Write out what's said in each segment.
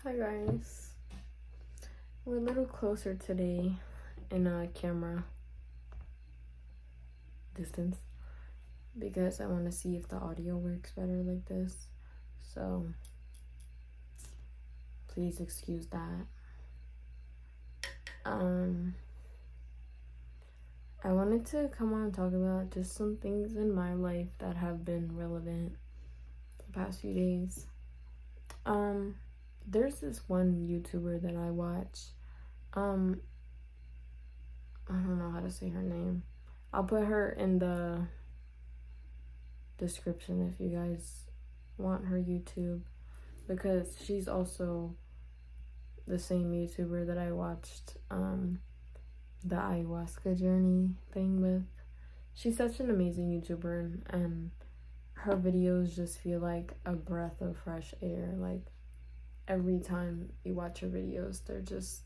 Hi guys. We're a little closer today in camera distance because I want to see if the audio works better like this. So please excuse that. I wanted to come on and talk about just some things in my life that have been relevant the past few days. There's this one YouTuber that I watch. I don't know how to say her name. I'll put her in the description if you guys want her YouTube, because she's also the same YouTuber that I watched the ayahuasca journey thing with. She's such an amazing YouTuber, and her videos just feel like a breath of fresh air. Like, every time you watch her videos, they're just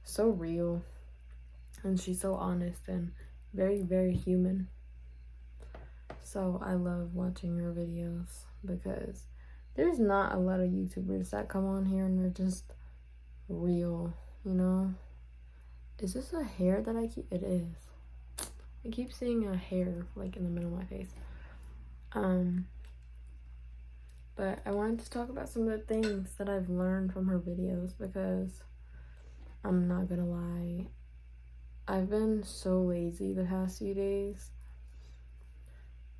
so real, and she's so honest and very, very human. So I love watching her videos because there's not a lot of YouTubers that come on here and they're just real, you know? Is this a hair that I keep? It is. I keep seeing a hair like in the middle of my face. But I wanted to talk about some of the things that I've learned from her videos, because I'm not gonna lie, I've been so lazy the past few days.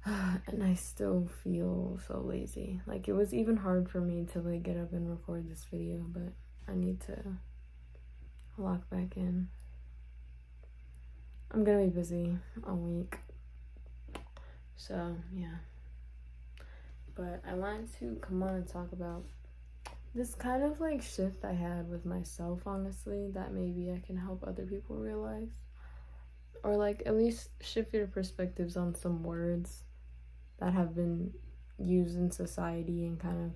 And I still feel so lazy. Like, it was even hard for me to like get up and record this video, but I need to lock back in. I'm gonna be busy all week, so yeah. But I wanted to come on and talk about this kind of like shift I had with myself, honestly, that maybe I can help other people realize, or like at least shift your perspectives on some words that have been used in society and kind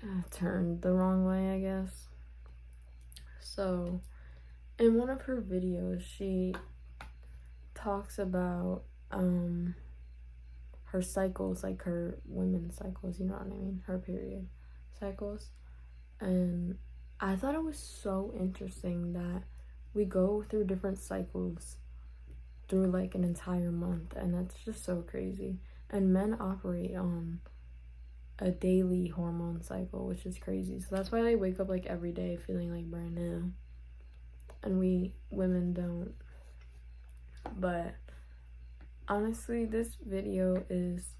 of turned the wrong way, I guess. So in one of her videos, she talks about her cycles, like her women's cycles, you know what I mean, her period cycles. And I thought it was so interesting that we go through different cycles through like an entire month, and that's just so crazy. And men operate on a daily hormone cycle, which is crazy. So that's why they wake up like every day feeling like brand new, and we women don't. But honestly, this video is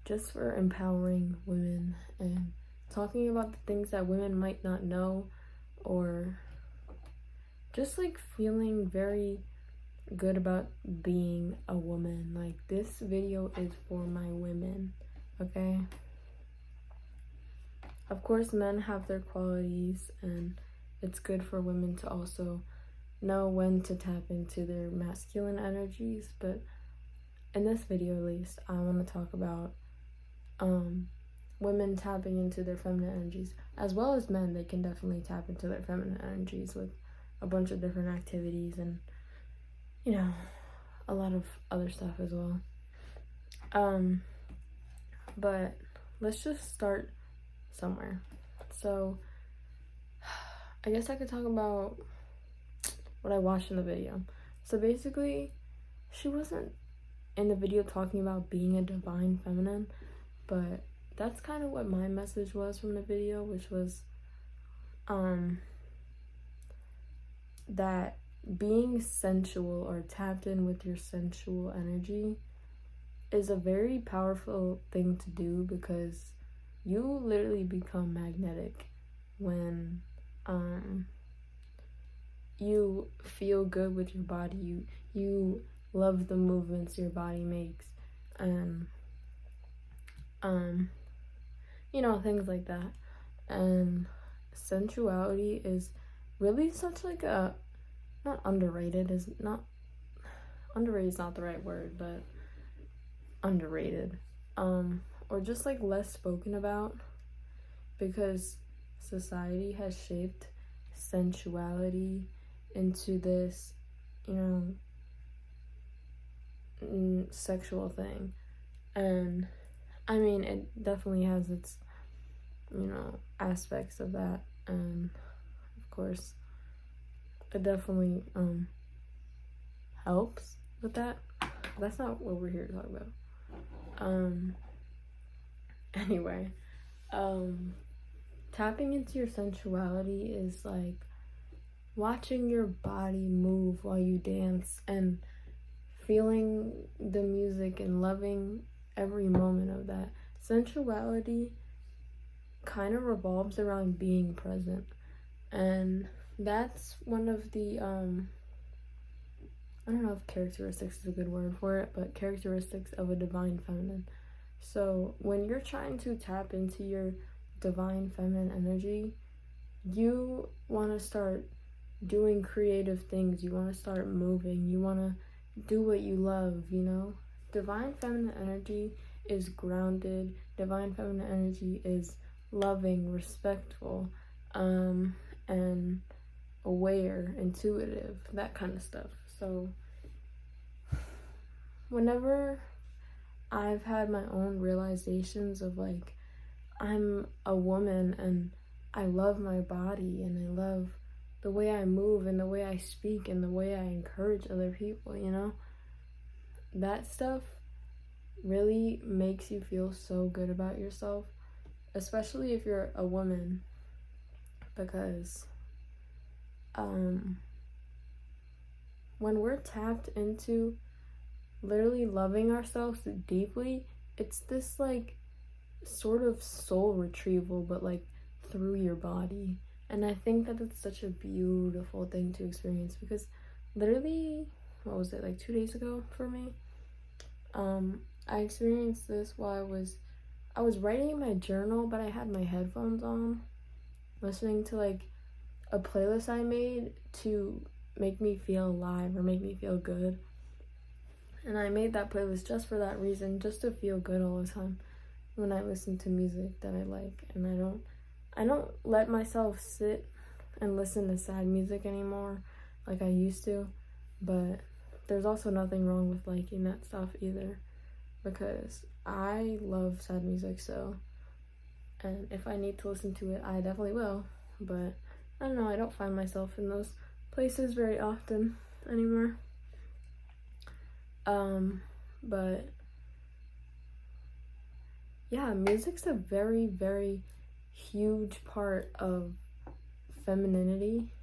just for empowering women and talking about the things that women might not know, or just like feeling very good about being a woman. Like, this video is for my women, okay? Of course, men have their qualities, and it's good for women to also know when to tap into their masculine energies, but in this video at least, I want to talk about women tapping into their feminine energies, as well as men. They can definitely tap into their feminine energies with a bunch of different activities and, you know, a lot of other stuff as well. But let's just start somewhere. So I guess I could talk about what I watched in the video. So basically, she wasn't in the video talking about being a divine feminine, but that's kind of what my message was from the video, which was that being sensual or tapped in with your sensual energy is a very powerful thing to do, because you literally become magnetic when you feel good with your body. You love the movements your body makes, and you know, things like that. And sensuality is really such like a, not underrated, is not underrated is not the right word, but underrated, or just like less spoken about, because society has shaped sensuality into this, you know, sexual thing. And I mean, it definitely has its aspects of that. And of course, it definitely helps with that. That's not what we're here to talk about. Anyway, tapping into your sensuality is like watching your body move while you dance and feeling the music and loving every moment of that. Sensuality kind of revolves around being present, and that's one of the I don't know if characteristics is a good word for it, but characteristics of a divine feminine. So when you're trying to tap into your divine feminine energy, you want to start doing creative things. You want to start moving. You want to do what you love, Divine feminine energy is grounded. Divine feminine energy is loving, respectful, and aware, intuitive, that kind of stuff. So whenever I've had my own realizations of like, I'm a woman and I love my body and I love the way I move and the way I speak and the way I encourage other people, that stuff really makes you feel so good about yourself, especially if you're a woman, because when we're tapped into literally loving ourselves deeply, it's this like sort of soul retrieval, but like through your body. And I think that it's such a beautiful thing to experience, because literally, what was it, like 2 days ago for me? I experienced this while I was writing in my journal, but I had my headphones on, listening to like a playlist I made to make me feel alive or make me feel good. And I made that playlist just for that reason, just to feel good all the time when I listen to music that I like. And I don't let myself sit and listen to sad music anymore like I used to, but there's also nothing wrong with liking that stuff either, because I love sad music. So, and if I need to listen to it, I definitely will, but I don't know, I don't find myself in those places very often anymore. But yeah, music's a very, very huge part of femininity.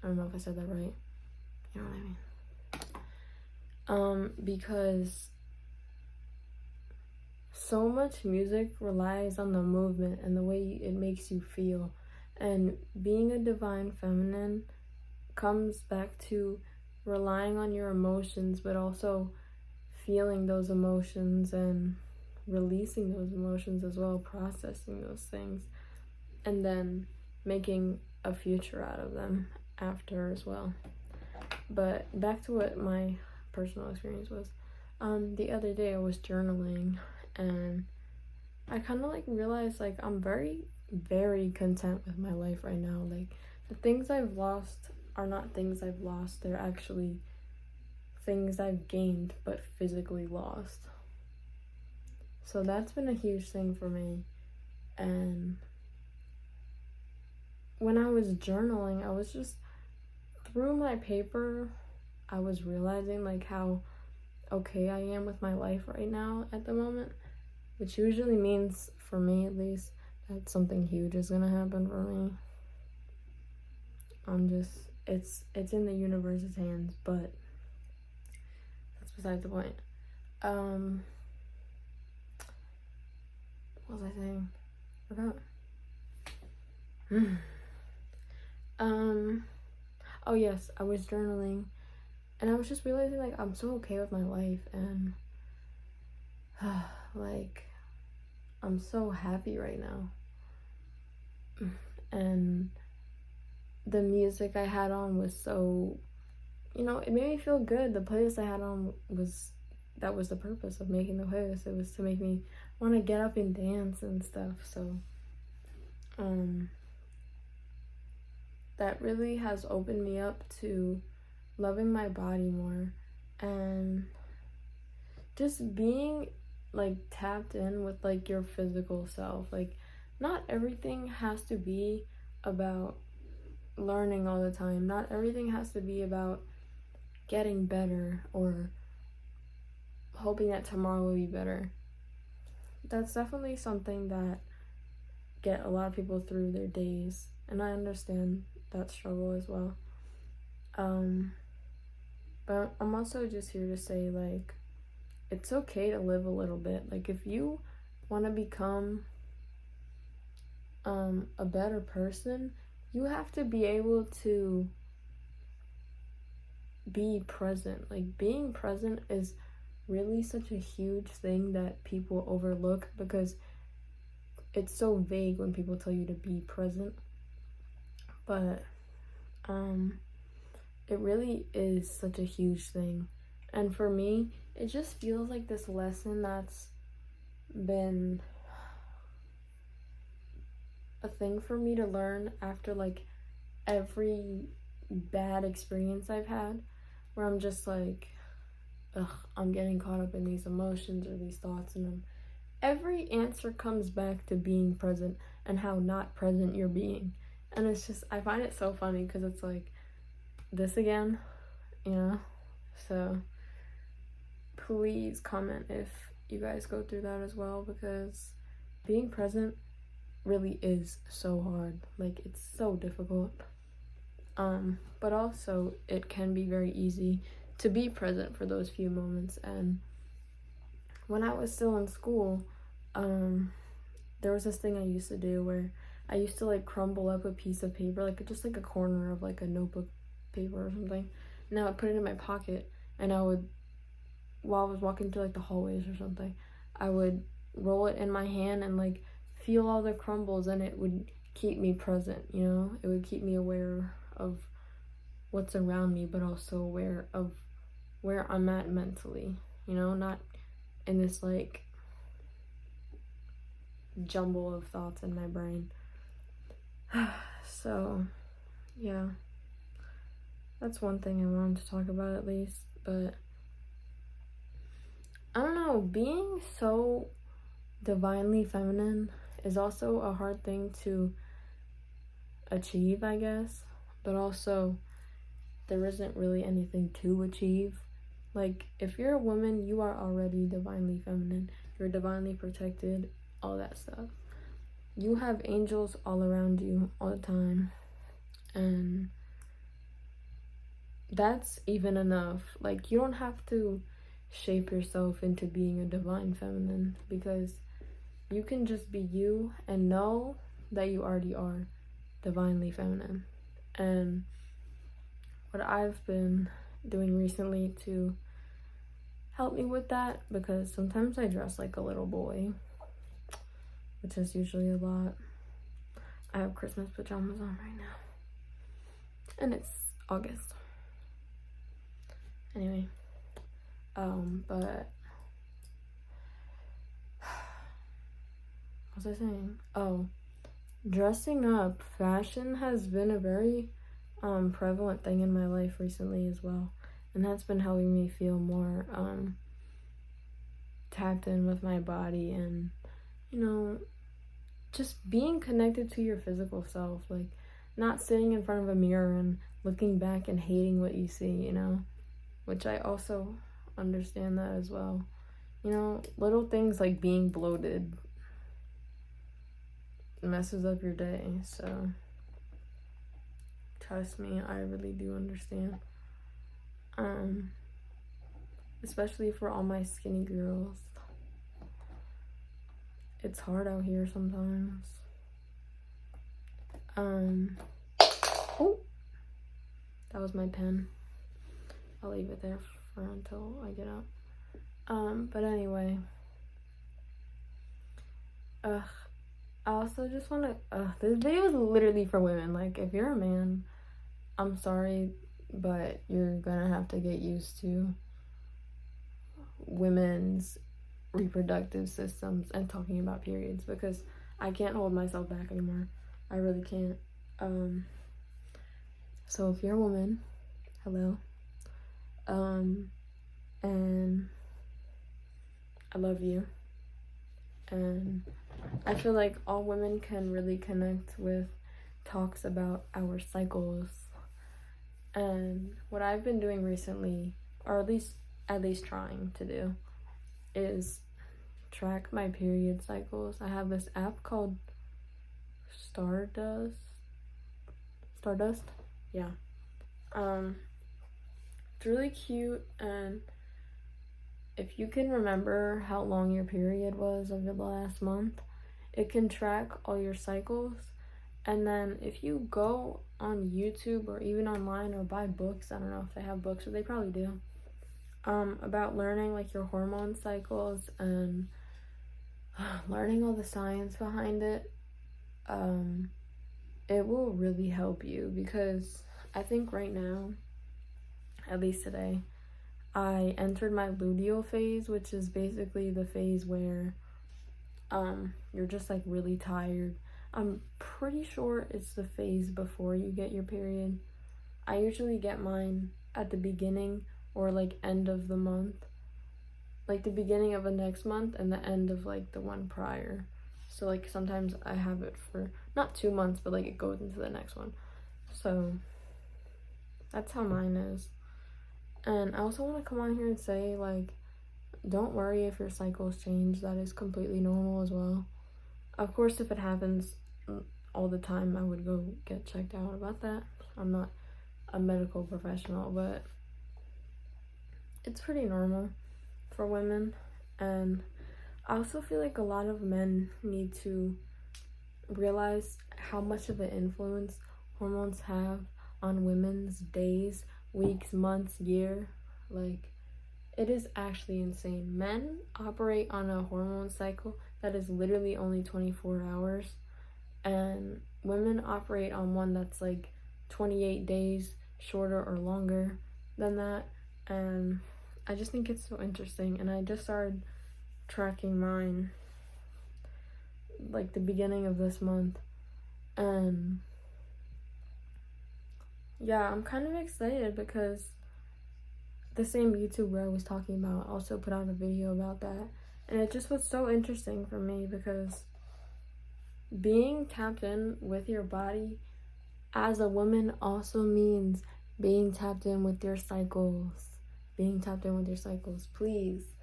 I don't know if I said that right. You know what I mean? Because so much music relies on the movement and the way it makes you feel. And being a divine feminine comes back to relying on your emotions, but also feeling those emotions and releasing those emotions as well, processing those things, and then making a future out of them after as well. But back to what my personal experience was. The other day I was journaling, and I kind of like realized like I'm very, very content with my life right now. Like the things I've lost are not things I've lost, they're actually things I've gained but physically lost. So that's been a huge thing for me. And when I was journaling, I was just, through my paper, I was realizing like how okay I am with my life right now at the moment, which usually means, for me at least, that something huge is gonna happen for me. It's in the universe's hands, but that's beside the point. What was I saying? Forgot. Oh yes, I was journaling, and I was just realizing like I'm so okay with my life, and like I'm so happy right now. And the music I had on was so, it made me feel good. The playlist I had on that was the purpose of making the playlist. It was to make me want to get up and dance and stuff. So that really has opened me up to loving my body more, and just being like tapped in with like your physical self, like not everything has to be about learning all the time. Not everything has to be about getting better or hoping that tomorrow will be better. That's definitely something that get a lot of people through their days, and I understand that struggle as well. But I'm also just here to say, like, it's okay to live a little bit. Like, if you want to become a better person, you have to be able to be present. Like, being present is really such a huge thing that people overlook because it's so vague when people tell you to be present. But it really is such a huge thing. And for me, it just feels like this lesson that's been a thing for me to learn after like every bad experience I've had, where I'm just like, I'm getting caught up in these emotions or these thoughts, and every answer comes back to being present and how not present you're being. And it's just, I find it so funny because it's like, this again, you know? So please comment if you guys go through that as well, because being present really is so hard. Like, it's so difficult. But also it can be very easy to be present for those few moments. And when I was still in school, there was this thing I used to do where I used to like crumble up a piece of paper, like just like a corner of like a notebook paper or something, and I would put it in my pocket, and I would, while I was walking through like the hallways or something, I would roll it in my hand and like feel all the crumbles, and it would keep me present, you know? It would keep me aware of what's around me, but also aware of where I'm at mentally, you know? Not in this like jumble of thoughts in my brain. So yeah, that's one thing I wanted to talk about at least. But I don't know, being so divinely feminine is also a hard thing to achieve, I guess. But also, there isn't really anything to achieve. Like, if you're a woman, you are already divinely feminine. You're divinely protected, all that stuff. You have angels all around you all the time. And that's even enough. Like, you don't have to shape yourself into being a divine feminine, because you can just be you and know that you already are divinely feminine. And what I've been doing recently to help me with that, because sometimes I dress like a little boy, which is usually a lot. I have Christmas pajamas on right now, and it's August. Anyway, but what was I saying? Oh, dressing up, fashion has been a very prevalent thing in my life recently as well, and that's been helping me feel more tapped in with my body, and you know, just being connected to your physical self, like not sitting in front of a mirror and looking back and hating what you see, you know, which I also understand that as well. You know, little things like being bloated messes up your day, so trust me, I really do understand. Especially for all my skinny girls. It's hard out here sometimes. Oh, that was my pen. I'll leave it there for until I get up. But anyway. I also just want to, this video is literally for women. Like, if you're a man, I'm sorry, but you're gonna have to get used to women's reproductive systems and talking about periods, because I can't hold myself back anymore. I really can't. So if you're a woman, hello. And I love you. And I feel like all women can really connect with talks about our cycles. And what I've been doing recently, or at least trying to do, is track my period cycles. I have this app called Stardust. Yeah. It's really cute, and if you can remember how long your period was over the last month, it can track all your cycles. And then if you go on YouTube or even online or buy books, I don't know if they have books, but they probably do, about learning like your hormone cycles and learning all the science behind it, it will really help you, because I think right now, at least today, I entered my luteal phase, which is basically the phase where you're just like really tired. I'm pretty sure it's the phase before you get your period. I usually get mine at the beginning or like end of the month, like the beginning of the next month and the end of like the one prior. So like sometimes I have it for not 2 months, but like it goes into the next one. So that's how mine is. And I also want to come on here and say, like, don't worry if your cycles change. That is completely normal as well. Of course, if it happens all the time, I would go get checked out about that. I'm not a medical professional, but it's pretty normal for women. And I also feel like a lot of men need to realize how much of an influence hormones have on women's days, weeks, months, year. Like, it is actually insane. Men operate on a hormone cycle that is literally only 24 hours, and women operate on one that's like 28 days shorter or longer than that. And I just think it's so interesting, and I just started tracking mine like the beginning of this month, and yeah, I'm kind of excited because the same YouTuber I was talking about also put out a video about that, and it just was so interesting for me, because being tapped in with your body as a woman also means being tapped in with your cycles. Being tapped in with your cycles, please.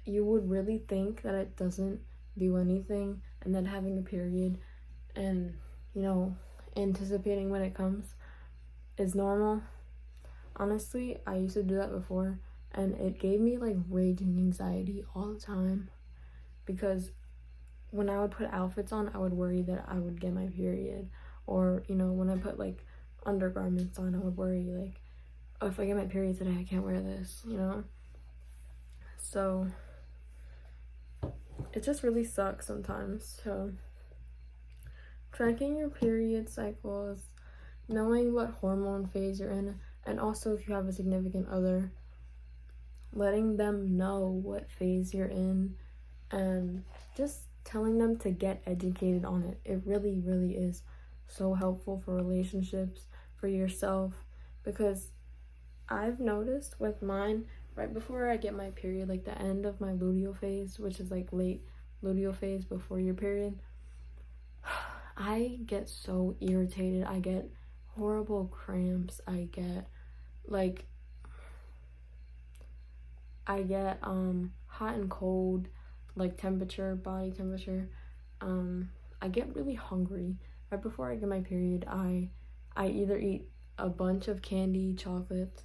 You would really think that it doesn't do anything, and that having a period and, you know, anticipating when it comes is normal. Honestly, I used to do that before, and it gave me like raging anxiety all the time, because when I would put outfits on, I would worry that I would get my period. Or, you know, when I put like undergarments on, I would worry like, oh, if I get my period today, I can't wear this, you know? So it just really sucks sometimes. So tracking your period cycles, knowing what hormone phase you're in, and also if you have a significant other, letting them know what phase you're in, and just telling them to get educated on it. It really, really is so helpful for relationships, for yourself, because I've noticed with mine, right before I get my period, like the end of my luteal phase, which is like late luteal phase before your period, I get so irritated. I get horrible cramps. I get hot and cold, like temperature, body temperature. I get really hungry. Right before I get my period, I either eat a bunch of candy, chocolates,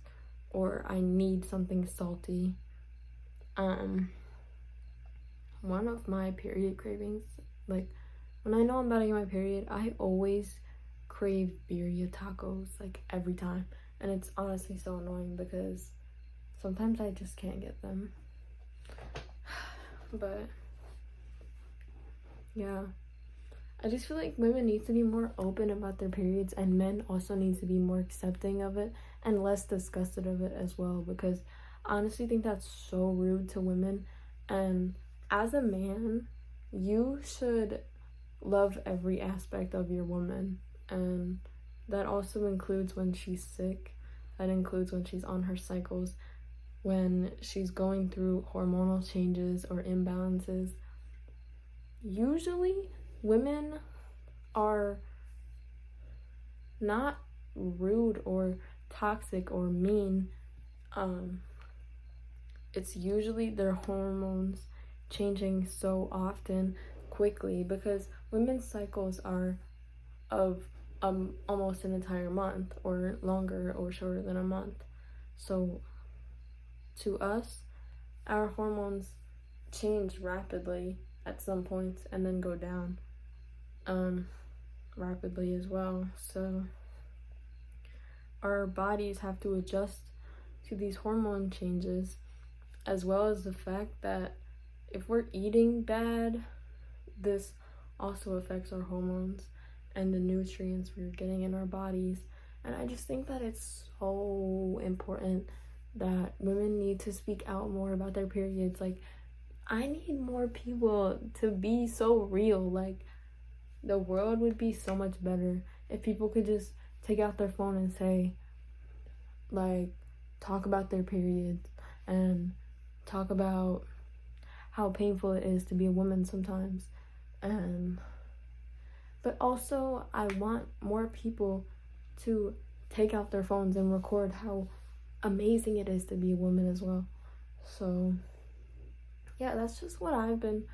or I need something salty. One of my period cravings, like when I know I'm about to get my period, I always crave birria tacos, like every time. And it's honestly so annoying because sometimes I just can't get them. But yeah, I just feel like women need to be more open about their periods, and men also need to be more accepting of it and less disgusted of it as well, because I honestly think that's so rude to women. And as a man, you should love every aspect of your woman, and that also includes when she's sick. That includes when she's on her cycles, when she's going through hormonal changes or imbalances. usually women are not rude or toxic or mean. It's usually their hormones changing so often quickly, because women's cycles are of almost an entire month, or longer or shorter than a month. So to us, our hormones change rapidly at some points and then go down rapidly as well. So our bodies have to adjust to these hormone changes, as well as the fact that if we're eating bad, this also affects our hormones and the nutrients we're getting in our bodies. And I just think that it's so important that women need to speak out more about their periods. Like, I need more people to be so real. Like, the world would be so much better if people could just take out their phone and say, like, talk about their periods and talk about how painful it is to be a woman sometimes. But also, I want more people to take out their phones and record how amazing it is to be a woman as well. So yeah, that's just what I've been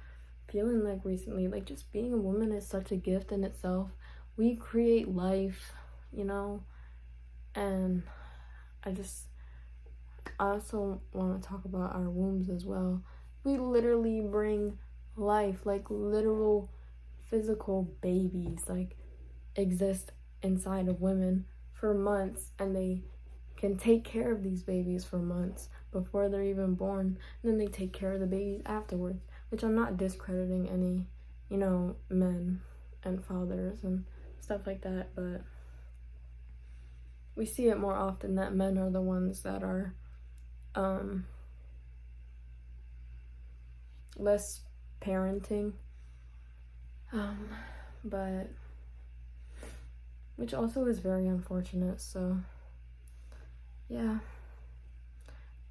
feeling like recently. Like, just being a woman is such a gift in itself. We create life, you know. And I also want to talk about our wombs as well. We literally bring life, like literal physical babies, like, exist inside of women for months, and they can take care of these babies for months before they're even born, and then they take care of the babies afterwards, which I'm not discrediting any, men and fathers and stuff like that, but we see it more often that men are the ones that are less parenting, but which also is very unfortunate. So yeah,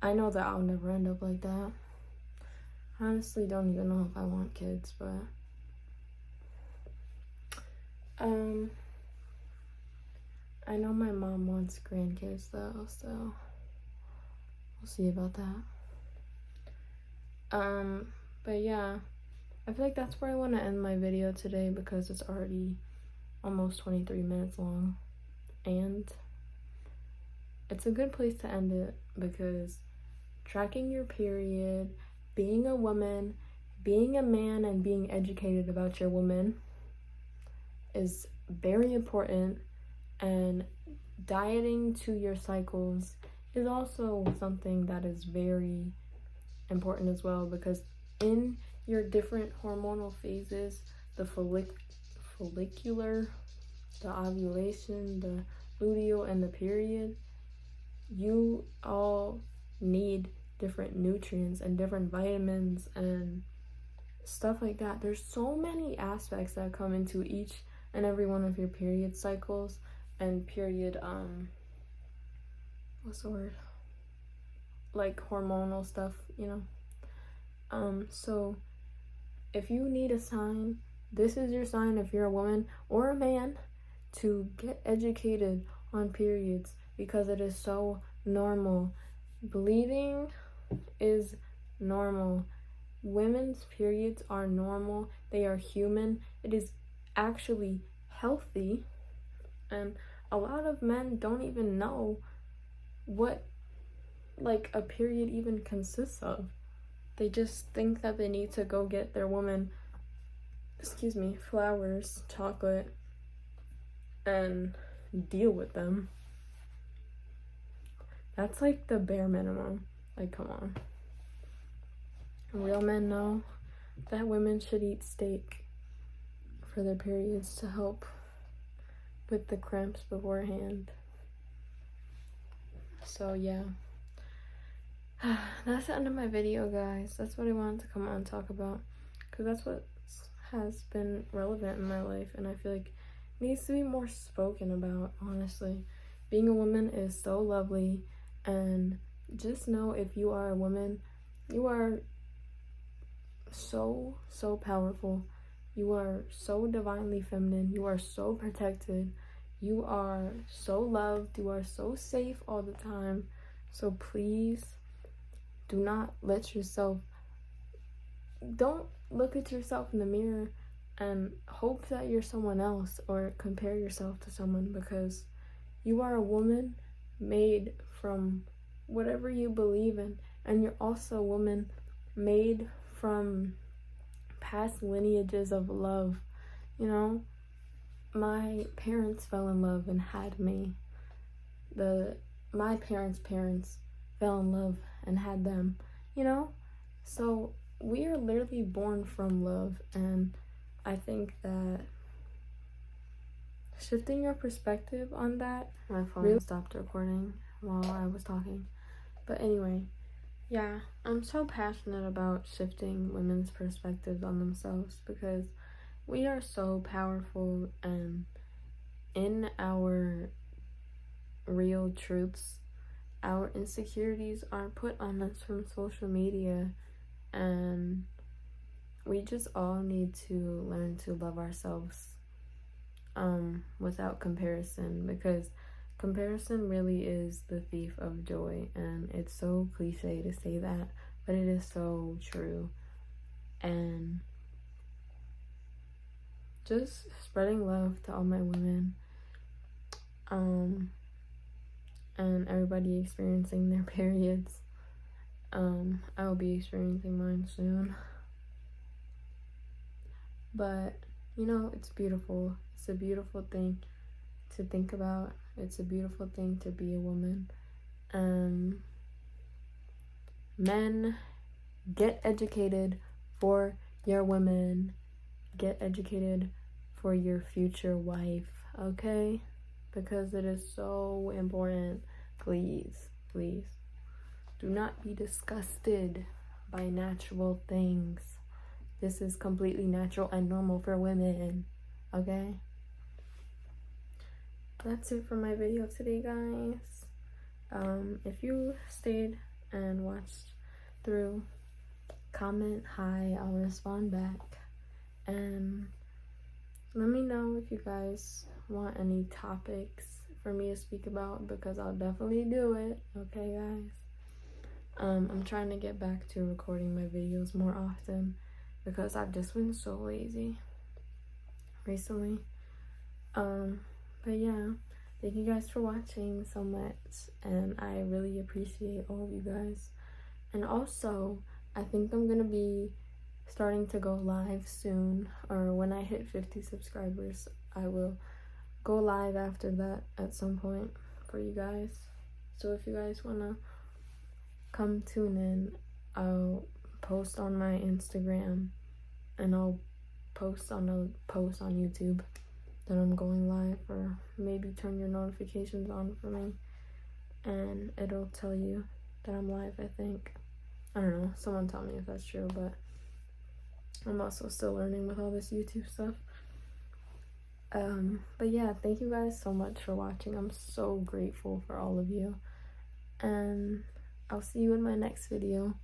I know that I'll never end up like that. I honestly don't even know if I want kids, but I know my mom wants grandkids though, so we'll see about that. But yeah, I feel like that's where I want to end my video today, because it's already almost 23 minutes long, and it's a good place to end it, because tracking your period, being a woman, being a man, and being educated about your woman is very important, and dieting to your cycles is also something that is very important as well, because in your different hormonal phases, the follicular, the ovulation, the luteal, and the period, you all need different nutrients and different vitamins and stuff like that. There's so many aspects that come into each and every one of your period cycles and period what's the word, like hormonal stuff, so if you need a sign, this is your sign. If you're a woman or a man, to get educated on periods, because it is so normal. Bleeding is normal. Women's periods are normal. They are human. It is actually healthy, and a lot of men don't even know what, like, a period even consists of. They just think that they need to go get their woman, flowers, chocolate, and deal with them. That's like the bare minimum. Like, come on. Real men know that women should eat steak for their periods to help with the cramps beforehand. So yeah, that's the end of my video, guys. That's what I wanted to come on and talk about, because that's what has been relevant in my life, and I feel like it needs to be more spoken about. Honestly, being a woman is so lovely, and just know, if you are a woman, you are so powerful, You are so divinely feminine. You are so protected. You are so loved. You are so safe all the time. So please do not let yourself, don't look at yourself in the mirror and hope that you're someone else or compare yourself to someone, because you are a woman made from whatever you believe in, and you're also a woman made from past lineages of love. You know, my parents fell in love and had me. My parents' parents fell in love and had them, you know? So we are literally born from love, and I think that shifting your perspective on that. My phone really stopped recording while I was talking. But anyway, yeah, I'm so passionate about shifting women's perspectives on themselves, because we are so powerful, and in our real truths, our insecurities are put on us from social media, and we just all need to learn to love ourselves without comparison, because comparison really is the thief of joy. And it's so cliche to say that, but it is so true. And just spreading love to all my women, and everybody experiencing their periods. I'll be experiencing mine soon, but you know, it's beautiful. It's a beautiful thing to think about. It's a beautiful thing to be a woman. Men, get educated for your women. Get educated for your future wife, okay? Because it is so important. Please, please, do not be disgusted by natural things. This is completely natural and normal for women, okay? That's it for my video today, guys. If you stayed and watched through, comment hi, I'll respond back. And let me know if you guys want any topics for me to speak about, because I'll definitely do it, okay, guys? I'm trying to get back to recording my videos more often, because I've just been so lazy recently. But yeah, thank you guys for watching so much, and I really appreciate all of you guys. And also, I think I'm gonna be starting to go live soon, or when I hit 50 subscribers, I will go live after that at some point for you guys. So if you guys wanna come tune in, I'll post on my Instagram, and I'll post on a post on YouTube that I'm going live, or maybe turn your notifications on for me, and it'll tell you that I'm live, I think. I don't know, someone tell me if that's true, but I'm also still learning with all this YouTube stuff. But yeah, thank you guys so much for watching. I'm so grateful for all of you, and I'll see you in my next video.